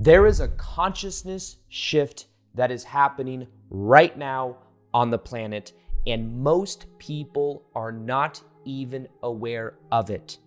There is a consciousness shift that is happening right now on the planet, and most people are not even aware of it.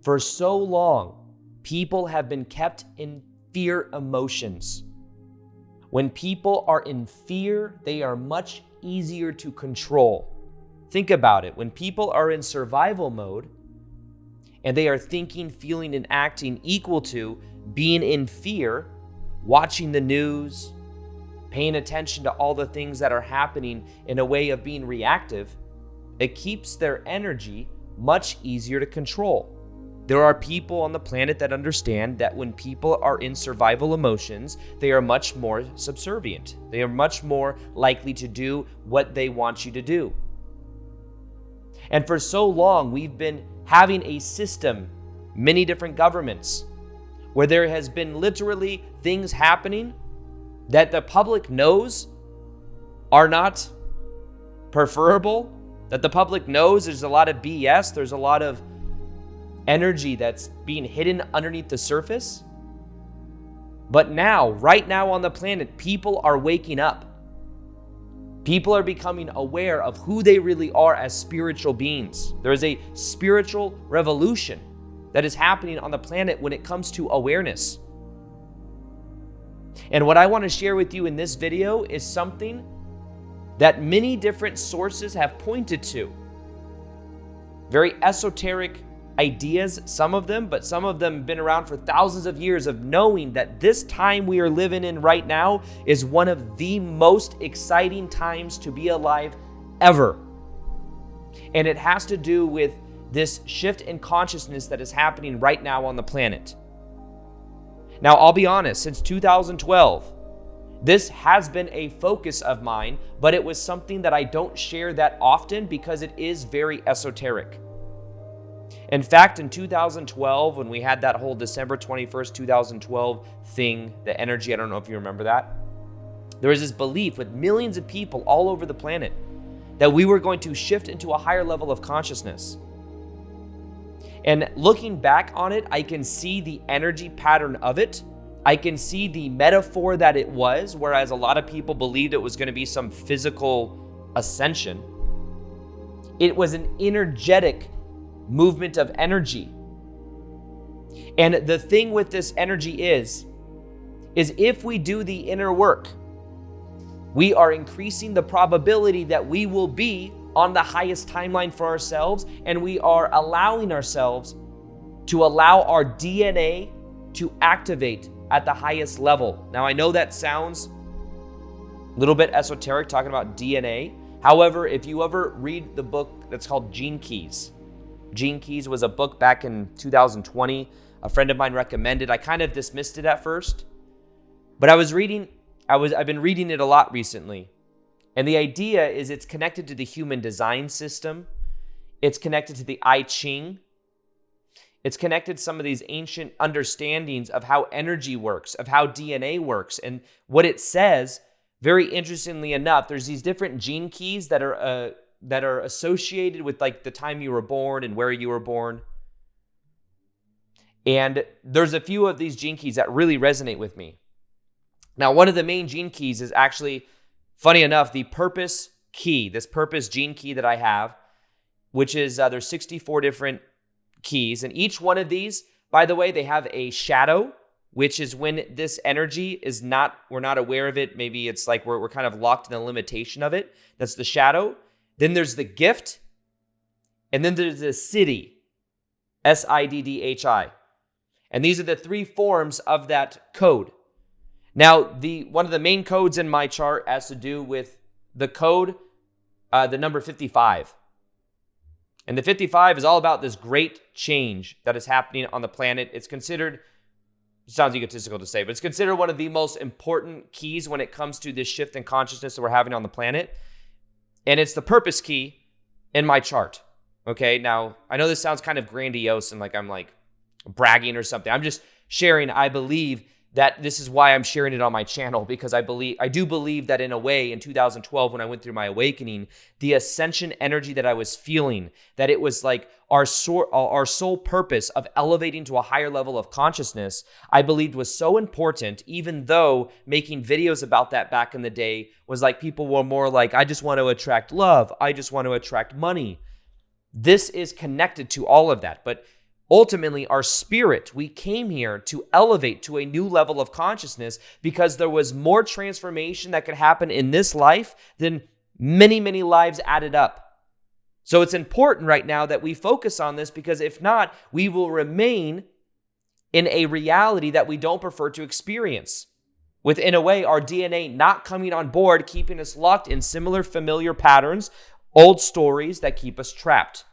For so long, people have been kept in fear emotions. When people are in fear, they are much easier to control. Think about it. When people are in survival mode and they are thinking, feeling, and acting equal to being in fear, watching the news, paying attention to all the things that are happening in a way of being reactive, it keeps their energy much easier to control. There are people on the planet that understand that when people are in survival emotions, they are much more subservient. They are much more likely to do what they want you to do. And for so long, we've been having a system, many different governments, where there has been literally things happening that the public knows are not preferable, that the public knows there's a lot of BS, there's a lot of energy that's being hidden underneath the surface. But now, right now on the planet, people are waking up. People are becoming aware of who they really are as spiritual beings. There is a spiritual revolution that is happening on the planet when it comes to awareness. And what I want to share with you in this video is something that many different sources have pointed to. Very esoteric ideas, some of them, but some of them have been around for thousands of years, of knowing that this time we are living in right now is one of the most exciting times to be alive ever. And it has to do with this shift in consciousness that is happening right now on the planet. Now, I'll be honest, since 2012, this has been a focus of mine, but it was something that I don't share that often because it is very esoteric. In fact, in 2012, when we had that whole December 21st, 2012 thing, the energy, I don't know if you remember that, there was this belief with millions of people all over the planet that we were going to shift into a higher level of consciousness. And looking back on it, I can see the energy pattern of it. I can see the metaphor that it was, whereas a lot of people believed it was going to be some physical ascension. It was an energetic movement of energy. And the thing with this energy is if we do the inner work, we are increasing the probability that we will be on the highest timeline for ourselves, and we are allowing ourselves to allow our DNA to activate at the highest level. Now, I know that sounds a little bit esoteric talking about DNA. However, if you ever read the book that's called Gene Keys, Gene Keys was a book back in 2020. A friend of mine recommended. I kind of dismissed it at first, but I've been reading it a lot recently. And the idea is it's connected to the human design system. It's connected to the I Ching. It's connected to some of these ancient understandings of how energy works, of how DNA works. And what it says, very interestingly enough, there's these different gene keys that are associated with like the time you were born and where you were born. And there's a few of these gene keys that really resonate with me. Now, one of the main gene keys is actually, funny enough, the purpose key, this purpose gene key that I have, which is, there's 64 different keys. And each one of these, by the way, they have a shadow, which is when this energy is we're not aware of it. Maybe it's like we're kind of locked in the limitation of it. That's the shadow. Then there's the gift. And then there's the siddhi, SIDDHI. And these are the three forms of that code. Now, one of the main codes in my chart has to do with the code, the number 55. And the 55 is all about this great change that is happening on the planet. It's considered, it sounds egotistical to say, but it's considered one of the most important keys when it comes to this shift in consciousness that we're having on the planet. And it's the purpose key in my chart. Okay, now, I know this sounds kind of grandiose and like I'm like bragging or something. I'm just sharing, I believe that this is why I'm sharing it on my channel, because I do believe that in a way in 2012, when I went through my awakening, the ascension energy that I was feeling, that it was like our sole purpose of elevating to a higher level of consciousness, I believed was so important, even though making videos about that back in the day was like people were more like, I just want to attract love. I just want to attract money. This is connected to all of that. But ultimately, our spirit, we came here to elevate to a new level of consciousness because there was more transformation that could happen in this life than many, many lives added up. So it's important right now that we focus on this, because if not, we will remain in a reality that we don't prefer to experience. With, in a way, our DNA not coming on board, keeping us locked in similar familiar patterns, old stories that keep us trapped.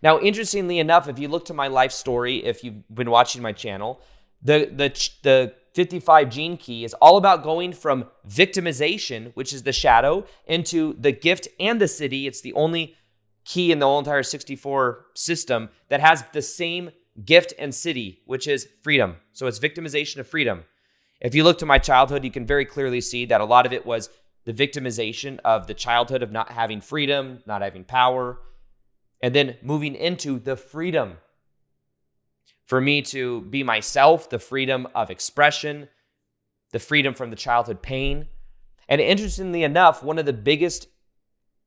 Now, interestingly enough, if you look to my life story, if you've been watching my channel, the 55 gene key is all about going from victimization, which is the shadow, into the gift and the city. It's the only key in the whole entire 64 system that has the same gift and city, which is freedom. So it's victimization of freedom. If you look to my childhood, you can very clearly see that a lot of it was the victimization of the childhood of not having freedom, not having power, and then moving into the freedom for me to be myself, the freedom of expression, the freedom from the childhood pain. And interestingly enough, one of the biggest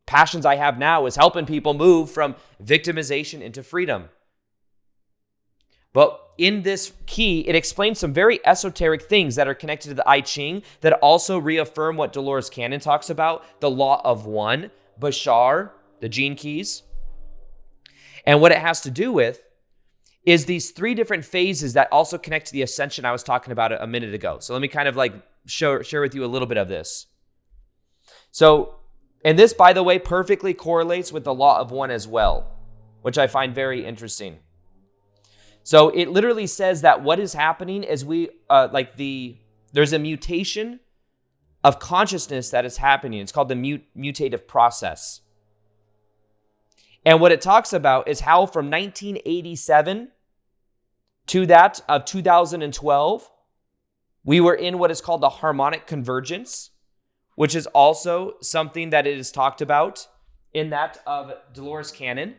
passions I have now is helping people move from victimization into freedom. But in this key, it explains some very esoteric things that are connected to the I Ching that also reaffirm what Dolores Cannon talks about, the law of one, Bashar, the gene keys. And what it has to do with is these three different phases that also connect to the ascension I was talking about a minute ago. So let me kind of like share with you a little bit of this. So, and this, by the way, perfectly correlates with the law of one as well, which I find very interesting. So it literally says that what is happening is there's a mutation of consciousness that is happening. It's called the mutative process. And what it talks about is how from 1987 to that of 2012, we were in what is called the harmonic convergence, which is also something that it is talked about in that of Dolores Cannon,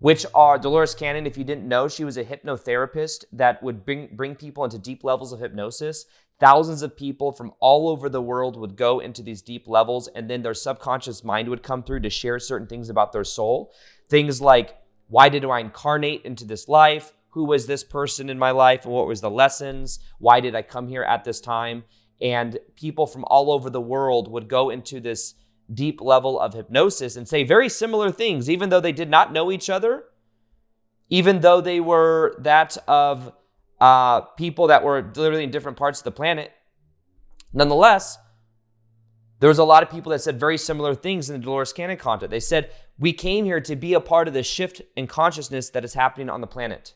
Dolores Cannon, if you didn't know, she was a hypnotherapist that would bring people into deep levels of hypnosis. Thousands of people from all over the world would go into these deep levels, and then their subconscious mind would come through to share certain things about their soul. Things like, why did I incarnate into this life? Who was this person in my life? And what was the lessons? Why did I come here at this time? And people from all over the world would go into this deep level of hypnosis and say very similar things, even though they did not know each other, even though they were that of people that were literally in different parts of the planet. Nonetheless, there was a lot of people that said very similar things in the Dolores Cannon content. They said, we came here to be a part of the shift in consciousness that is happening on the planet.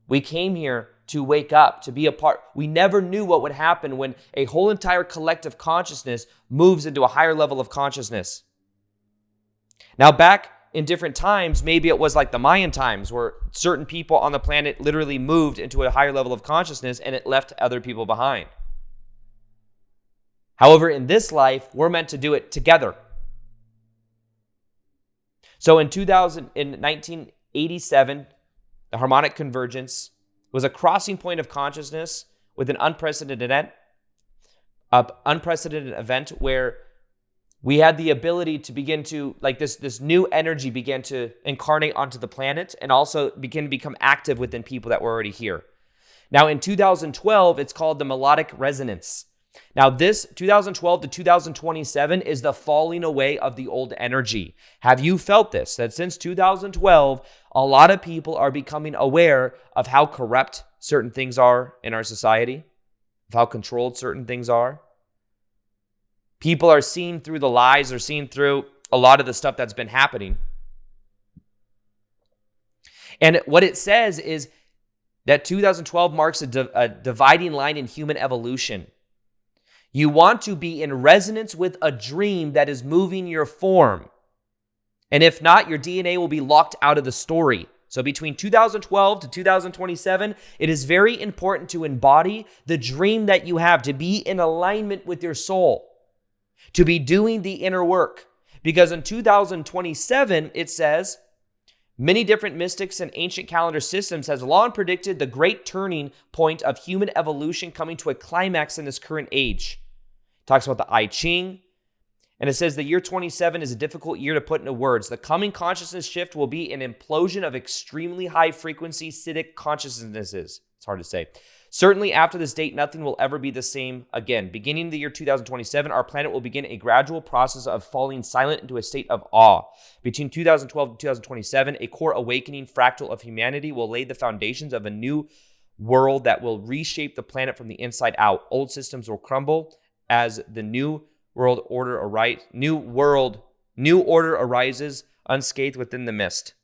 We came here to wake up, to be a part. We never knew what would happen when a whole entire collective consciousness moves into a higher level of consciousness. Now, back in different times, maybe it was like the Mayan times where certain people on the planet literally moved into a higher level of consciousness and it left other people behind. However, in this life, we're meant to do it together. So in 1987, the harmonic convergence was a crossing point of consciousness with an unprecedented event where we had the ability to begin to, like this new energy began to incarnate onto the planet and also begin to become active within people that were already here. Now in 2012, it's called the melodic resonance. Now this 2012 to 2027 is the falling away of the old energy. Have you felt this? That since 2012, a lot of people are becoming aware of how corrupt certain things are in our society, of how controlled certain things are. People are seeing through the lies, or seeing through a lot of the stuff that's been happening. And what it says is that 2012 marks a dividing line in human evolution. You want to be in resonance with a dream that is moving your form. And if not, your DNA will be locked out of the story. So between 2012 to 2027, it is very important to embody the dream that you have, to be in alignment with your soul, to be doing the inner work. Because in 2027, it says, many different mystics and ancient calendar systems has long predicted the great turning point of human evolution coming to a climax in this current age. It talks about the I Ching, and it says the year 27 is a difficult year to put into words. The coming consciousness shift will be an implosion of extremely high frequency Siddhic consciousnesses. It's hard to say. Certainly after this date, nothing will ever be the same again. Beginning the year 2027, our planet will begin a gradual process of falling silent into a state of awe. Between 2012 and 2027, a core awakening fractal of humanity will lay the foundations of a new world that will reshape the planet from the inside out. Old systems will crumble as the new order arises unscathed within the mist.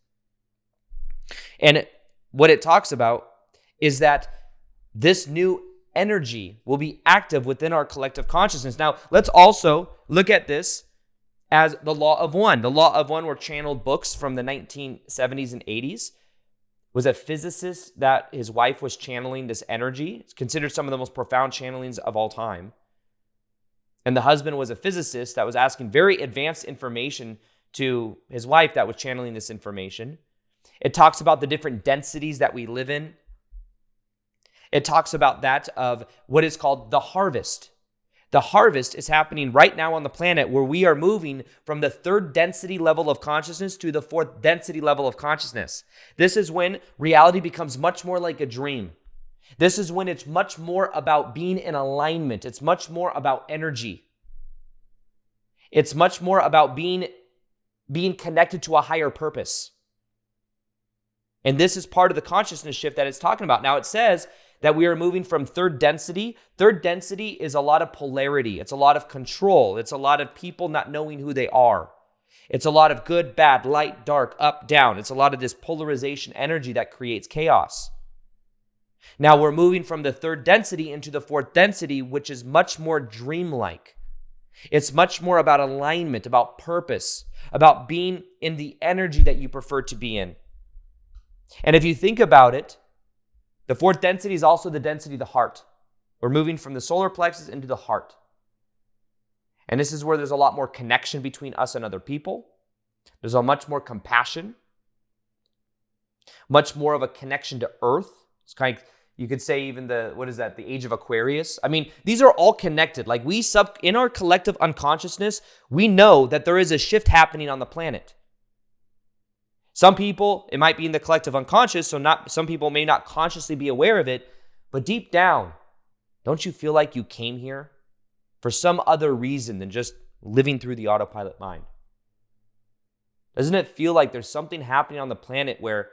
And what it talks about is that this new energy will be active within our collective consciousness. Now, let's also look at this as the Law of One. The Law of One were channeled books from the 1970s and 80s. Was a physicist that his wife was channeling this energy. It's considered some of the most profound channelings of all time. And the husband was a physicist that was asking very advanced information to his wife that was channeling this information. It talks about the different densities that we live in. It talks about that of what is called the harvest. The harvest is happening right now on the planet where we are moving from the third density level of consciousness to the fourth density level of consciousness. This is when reality becomes much more like a dream. This is when it's much more about being in alignment. It's much more about energy. It's much more about being connected to a higher purpose. And this is part of the consciousness shift that it's talking about. Now it says that we are moving from third density. Third density is a lot of polarity. It's a lot of control. It's a lot of people not knowing who they are. It's a lot of good, bad, light, dark, up, down. It's a lot of this polarization energy that creates chaos. Now we're moving from the third density into the fourth density, which is much more dreamlike. It's much more about alignment, about purpose, about being in the energy that you prefer to be in. And if you think about it, the fourth density is also the density of the heart. We're moving from the solar plexus into the heart. And this is where there's a lot more connection between us and other people. There's a much more compassion, much more of a connection to earth. It's kind of, you could say even the age of Aquarius. I mean, these are all connected. Like in our collective unconsciousness, we know that there is a shift happening on the planet. Some people, it might be in the collective unconscious, some people may not consciously be aware of it, but deep down, don't you feel like you came here for some other reason than just living through the autopilot mind? Doesn't it feel like there's something happening on the planet where,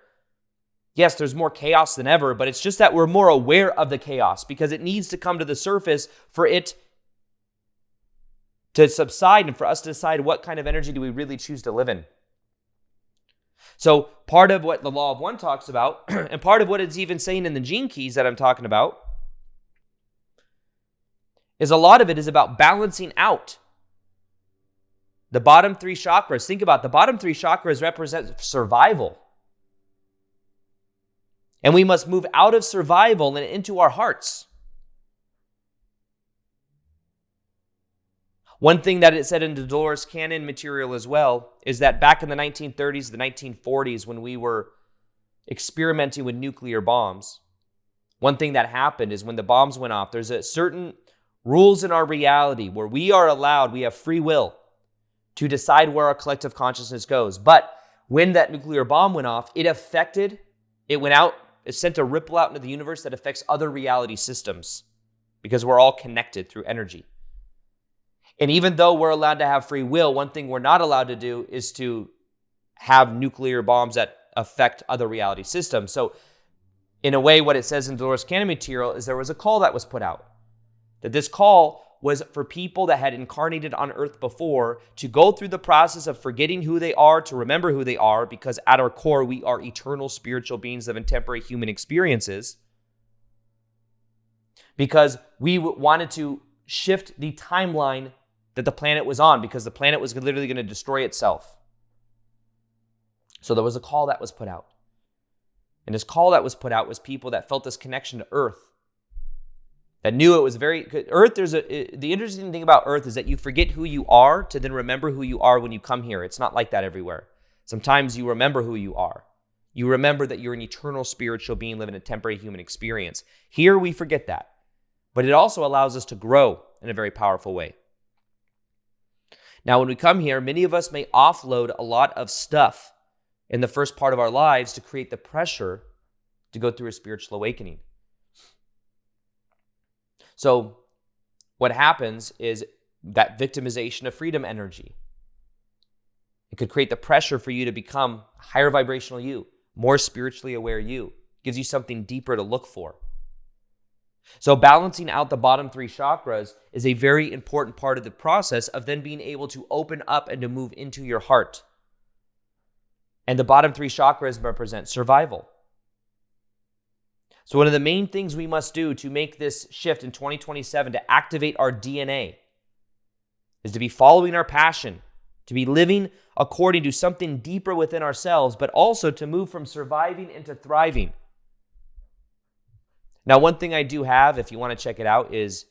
yes, there's more chaos than ever, but it's just that we're more aware of the chaos because it needs to come to the surface for it to subside and for us to decide what kind of energy do we really choose to live in. So part of what the Law of One talks about, and part of what it's even saying in the Gene Keys that I'm talking about, is a lot of it is about balancing out the bottom three chakras. Think about it. The bottom three chakras represent survival. And we must move out of survival and into our hearts. One thing that it said in the Dolores Cannon material as well is that back in the 1930s, the 1940s, when we were experimenting with nuclear bombs, one thing that happened is when the bombs went off, there's a certain rules in our reality where we have free will to decide where our collective consciousness goes. But when that nuclear bomb went off, it sent a ripple out into the universe that affects other reality systems because we're all connected through energy. And even though we're allowed to have free will, one thing we're not allowed to do is to have nuclear bombs that affect other reality systems. So in a way, what it says in Dolores Cannon material is there was a call that was put out. That this call was for people that had incarnated on Earth before to go through the process of forgetting who they are, to remember who they are, because at our core, we are eternal spiritual beings living temporary human experiences. Because we wanted to shift the timeline that the planet was on, because the planet was literally going to destroy itself. So there was a call that was put out. And this call that was put out was people that felt this connection to earth, that knew it was earth. The interesting thing about earth is that you forget who you are to then remember who you are when you come here. It's not like that everywhere. Sometimes you remember who you are. You remember that you're an eternal spiritual being living a temporary human experience. Here we forget that, but it also allows us to grow in a very powerful way. Now, when we come here, many of us may offload a lot of stuff in the first part of our lives to create the pressure to go through a spiritual awakening. So what happens is that victimization of freedom energy. It could create the pressure for you to become a higher vibrational you, more spiritually aware you. It gives you something deeper to look for. So balancing out the bottom 3 chakras is a very important part of the process of then being able to open up and to move into your heart. And the bottom 3 chakras represent survival. So one of the main things we must do to make this shift in 2027 to activate our DNA is to be following our passion, to be living according to something deeper within ourselves, but also to move from surviving into thriving. Now, one thing I do have, if you want to check it out, is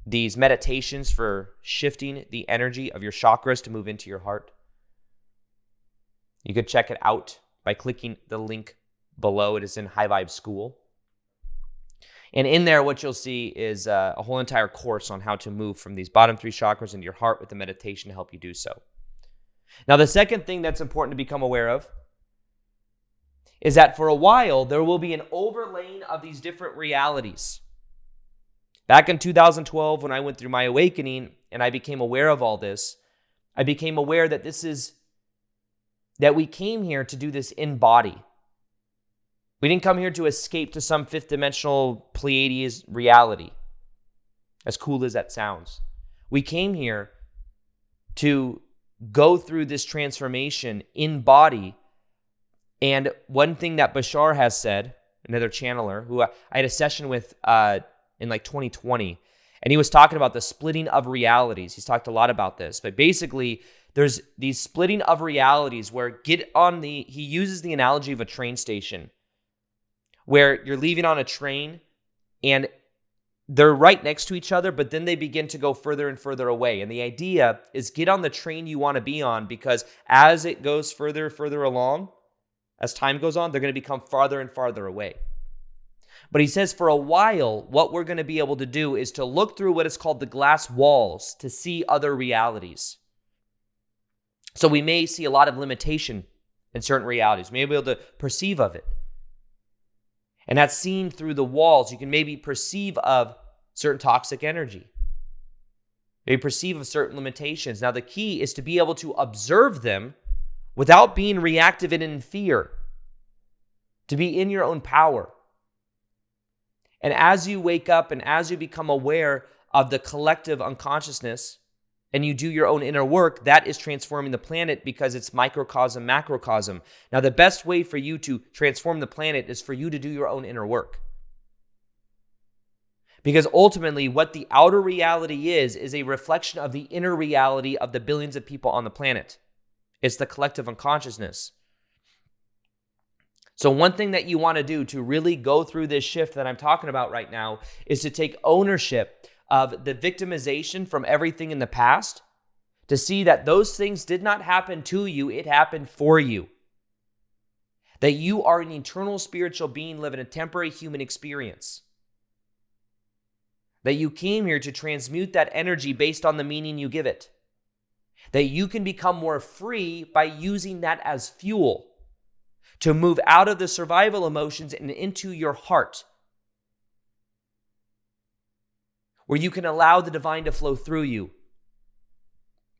these meditations for shifting the energy of your chakras to move into your heart. You could check it out by clicking the link below. It is in High Vibe School. And in there, what you'll see is a whole entire course on how to move from these bottom 3 chakras into your heart with the meditation to help you do so. Now, the second thing that's important to become aware of is that for a while, there will be an overlaying of these different realities. Back in 2012, when I went through my awakening and I became aware of all this, I became aware that that we came here to do this in body. We didn't come here to escape to some 5th dimensional Pleiades reality, as cool as that sounds. We came here to go through this transformation in body. And one thing that Bashar has said, another channeler, who I had a session with in like 2020, and he was talking about the splitting of realities. He's talked a lot about this, but basically there's these splitting of realities where he uses the analogy of a train station, where you're leaving on a train and they're right next to each other, but then they begin to go further and further away. And the idea is get on the train you want to be on, because as it goes further and further along, as time goes on, they're going to become farther and farther away. But he says for a while, what we're going to be able to do is to look through what is called the glass walls to see other realities. So we may see a lot of limitation in certain realities. We may be able to perceive of it. And that's seen through the walls. You can maybe perceive of certain toxic energy. Maybe perceive of certain limitations. Now the key is to be able to observe them without being reactive and in fear. To be in your own power. And as you wake up and as you become aware of the collective unconsciousness and you do your own inner work, that is transforming the planet, because it's microcosm, macrocosm. Now, the best way for you to transform the planet is for you to do your own inner work. Because ultimately, what the outer reality is a reflection of the inner reality of the billions of people on the planet. It's the collective unconsciousness. So one thing that you want to do to really go through this shift that I'm talking about right now is to take ownership of the victimization from everything in the past, to see that those things did not happen to you, it happened for you. That you are an eternal spiritual being living a temporary human experience. That you came here to transmute that energy based on the meaning you give it. That you can become more free by using that as fuel to move out of the survival emotions and into your heart, where you can allow the divine to flow through you.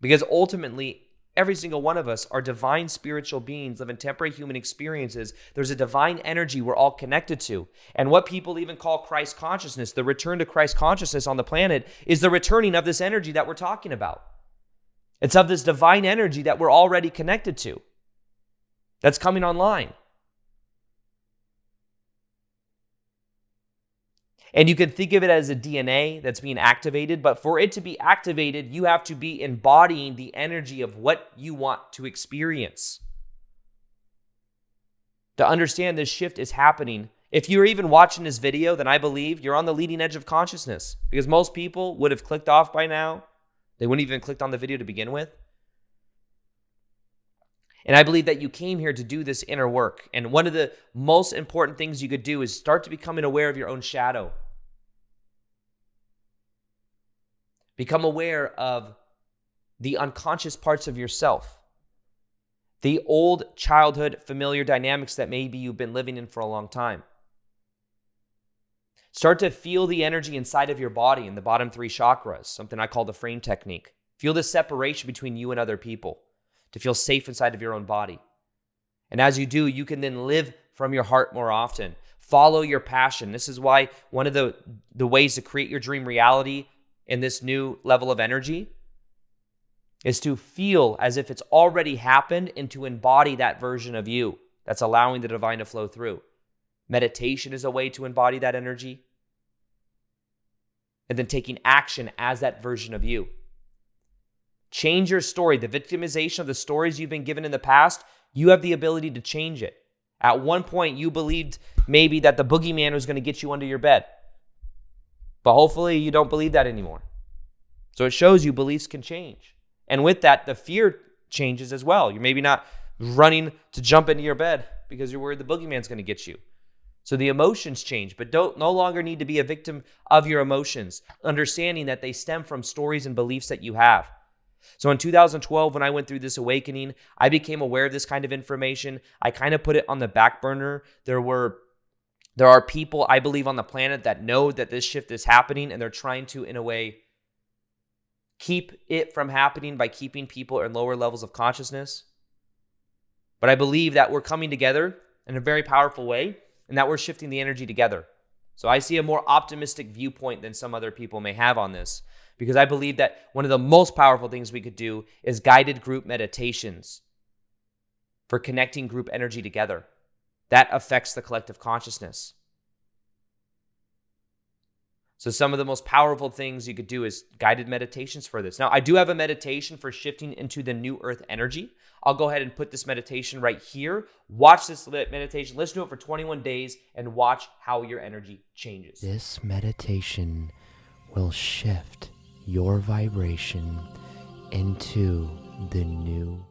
Because ultimately, every single one of us are divine spiritual beings living temporary human experiences. There's a divine energy we're all connected to. And what people even call Christ consciousness, the return to Christ consciousness on the planet, is the returning of this energy that we're talking about. It's of this divine energy that we're already connected to, that's coming online. And you can think of it as a DNA that's being activated, but for it to be activated, you have to be embodying the energy of what you want to experience. to understand this shift is happening. If you're even watching this video, then I believe you're on the leading edge of consciousness, because most people would have clicked off by now. They wouldn't even clicked on the video to begin with. And I believe that you came here to do this inner work. And one of the most important things you could do is start to becoming aware of your own shadow. Become aware of the unconscious parts of yourself. The old childhood familiar dynamics that maybe you've been living in for a long time. Start to feel the energy inside of your body in the bottom 3 chakras, something I call the frame technique. Feel the separation between you and other people to feel safe inside of your own body. And as you do, you can then live from your heart more often. Follow your passion. This is why one of the ways to create your dream reality in this new level of energy is to feel as if it's already happened and to embody that version of you that's allowing the divine to flow through. Meditation is a way to embody that energy. And then taking action as that version of you. Change your story. The victimization of the stories you've been given in the past, you have the ability to change it. At one point, you believed maybe that the boogeyman was going to get you under your bed. But hopefully you don't believe that anymore. So it shows you beliefs can change. And with that, the fear changes as well. You're maybe not running to jump into your bed because you're worried the boogeyman's going to get you. So the emotions change, but don't no longer need to be a victim of your emotions, understanding that they stem from stories and beliefs that you have. So in 2012, when I went through this awakening, I became aware of this kind of information. I kind of put it on the back burner. There are people, I believe, on the planet that know that this shift is happening, and they're trying to, in a way, keep it from happening by keeping people in lower levels of consciousness. But I believe that we're coming together in a very powerful way, and that we're shifting the energy together. So I see a more optimistic viewpoint than some other people may have on this, because I believe that one of the most powerful things we could do is guided group meditations for connecting group energy together. That affects the collective consciousness. So some of the most powerful things you could do is guided meditations for this. Now, I do have a meditation for shifting into the new earth energy. I'll go ahead and put this meditation right here. Watch this meditation. Let's do it for 21 days and watch how your energy changes. This meditation will shift your vibration into the new